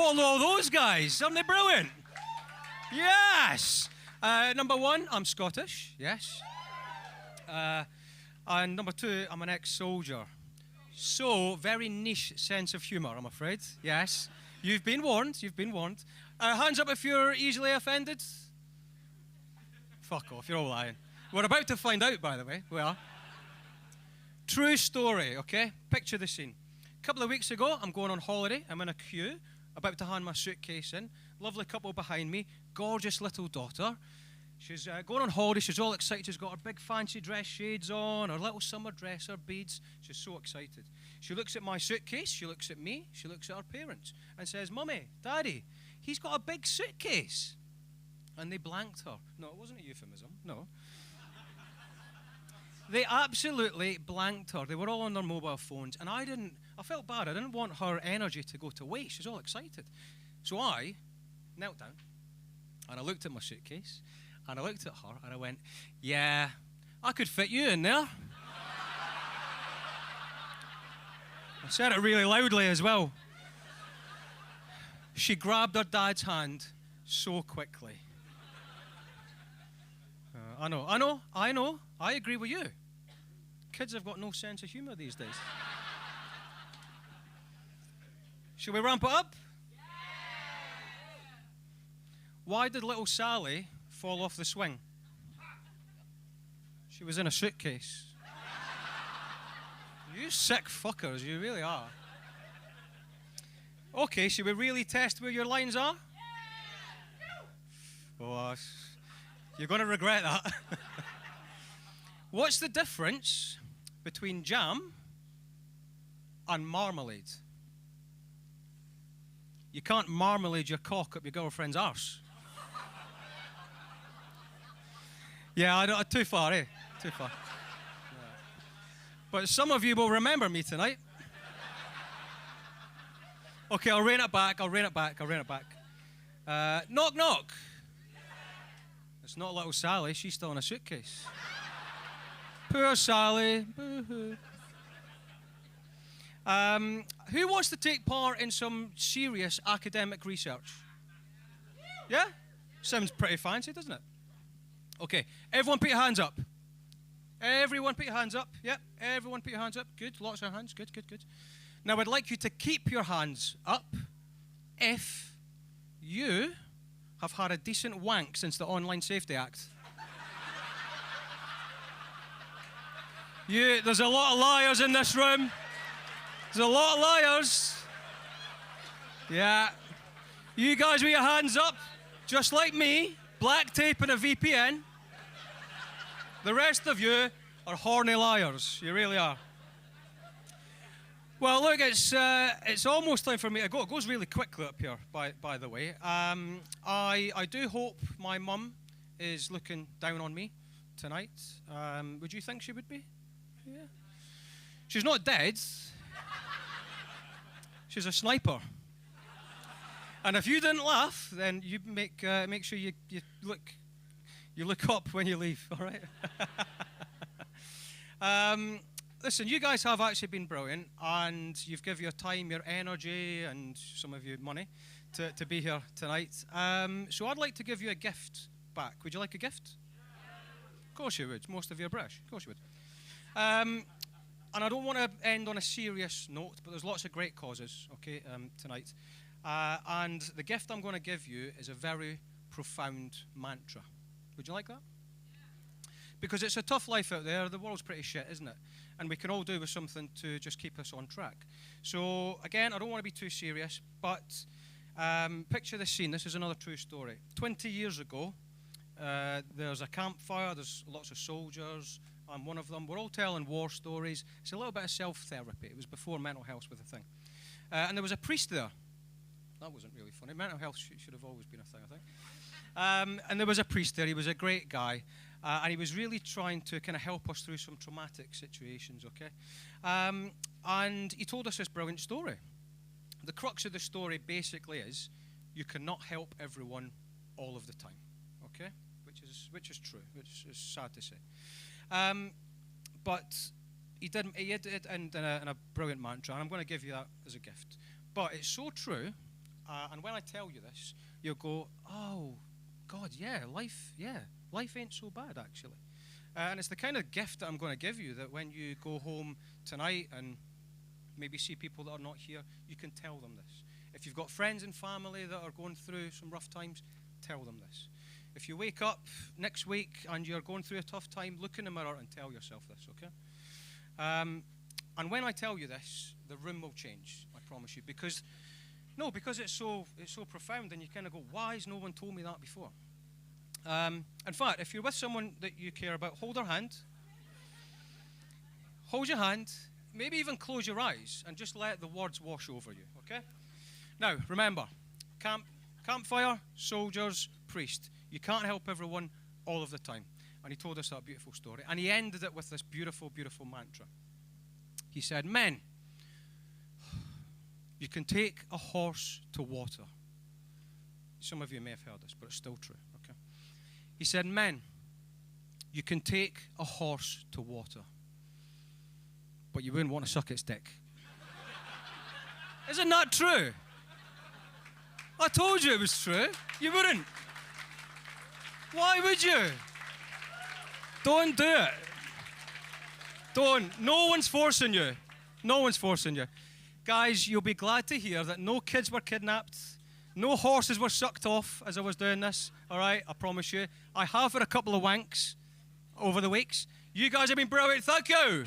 all know those guys. Aren't they brilliant? Yes. Number one, I'm Scottish. Yes. And number two, I'm an ex-soldier. So, very niche sense of humour, I'm afraid. Yes. You've been warned. You've been warned. Hands up if you're easily offended. Fuck off, you're all lying. We're about to find out, by the way. We are. True story, okay? Picture the scene. A couple of weeks ago, I'm going on holiday. I'm in a queue, about to hand my suitcase in. Lovely couple behind me, gorgeous little daughter. She's going on holiday. She's all excited. She's got her big fancy dress shades on, her little summer dress, her beads. She's so excited. She looks at my suitcase. She looks at me. She looks at her parents and says, "Mummy, Daddy, he's got a big suitcase." And they blanked her. No, it wasn't a euphemism. No. They absolutely blanked her. They were all on their mobile phones. And I felt bad. I didn't want her energy to go to waste. She's all excited. So I knelt down and I looked at my suitcase and I looked at her and I went, "Yeah, I could fit you in there." I said it really loudly as well. She grabbed her dad's hand so quickly. I know. I agree with you. Kids have got no sense of humour these days. Shall we ramp it up? Why did little Sally fall off the swing? She was in a suitcase. You sick fuckers, you really are. Okay, should we really test where your lines are? Oh, you're going to regret that. What's the difference between jam and marmalade? You can't marmalade your cock up your girlfriend's arse. Yeah, I don't, too far, eh? Too far. Yeah. But some of you will remember me tonight. Okay, I'll rein it back. Knock, knock. It's not little Sally. She's still in a suitcase. Poor Sally. Boo-hoo. Who wants to take part in some serious academic research? Yeah? Sounds pretty fancy, doesn't it? Okay, everyone put your hands up. Everyone put your hands up. Yep, everyone put your hands up. Good, lots of hands. Good. Now, I'd like you to keep your hands up if you have had a decent wank since the Online Safety Act. There's a lot of liars in this room. There's a lot of liars. Yeah. You guys with your hands up, just like me, black tape and a VPN. The rest of you are horny liars. You really are. Well, look, it's almost time for me to go. It goes really quickly up here, by the way. I do hope my mum is looking down on me tonight. Would you think she would be? Yeah. She's not dead. She's a sniper. And if you didn't laugh, then you make sure you look up when you leave. All right. Listen, you guys have actually been brilliant, and you've given your time, your energy, and some of you money to be here tonight. So I'd like to give you a gift back. Would you like a gift? Of course you would. Most of you are British. Of course you would. And I don't want to end on a serious note, but there's lots of great causes, okay, tonight. And the gift I'm going to give you is a very profound mantra. Would you like that? Because it's a tough life out there. The world's pretty shit, isn't it? And we can all do with something to just keep us on track. So, again, I don't want to be too serious, but picture the scene. This is another true story. 20 years ago, there's a campfire. There's lots of soldiers. I'm one of them. We're all telling war stories. It's a little bit of self-therapy. It was before mental health was a thing. And there was a priest there. That wasn't really funny. Mental health should have always been a thing, I think. And there was a priest there. He was a great guy. And he was really trying to kind of help us through some traumatic situations, okay? And he told us this brilliant story. The crux of the story basically is you cannot help everyone all of the time, okay? Which is true, which is sad to say. But he did end in a brilliant mantra, and I'm going to give you that as a gift. But it's so true, And when I tell you this, you'll go, oh, God, life ain't so bad, actually. And it's the kind of gift that I'm going to give you, that when you go home tonight and maybe see people that are not here, you can tell them this. If you've got friends and family that are going through some rough times, tell them this. If you wake up next week and you're going through a tough time, look in the mirror and tell yourself this, okay? And when I tell you this, the room will change, I promise you. Because it's so profound, and you kind of go, why has no one told me that before? In fact, if you're with someone that you care about, hold their hand. Hold your hand. Maybe even close your eyes and just let the words wash over you, okay? Now, remember, campfire, soldiers, priest. You can't help everyone all of the time. And he told us that beautiful story. And he ended it with this beautiful, beautiful mantra. He said, men, you can take a horse to water. Some of you may have heard this, but it's still true, okay? He said, men, you can take a horse to water, but you wouldn't want to suck its dick. Isn't that true? I told you it was true. You wouldn't. Why would you? Don't do it. Don't. No one's forcing you. No one's forcing you. Guys, you'll be glad to hear that no kids were kidnapped. No horses were sucked off as I was doing this. All right, I promise you. I have had a couple of wanks over the weeks. You guys have been brilliant. Thank you.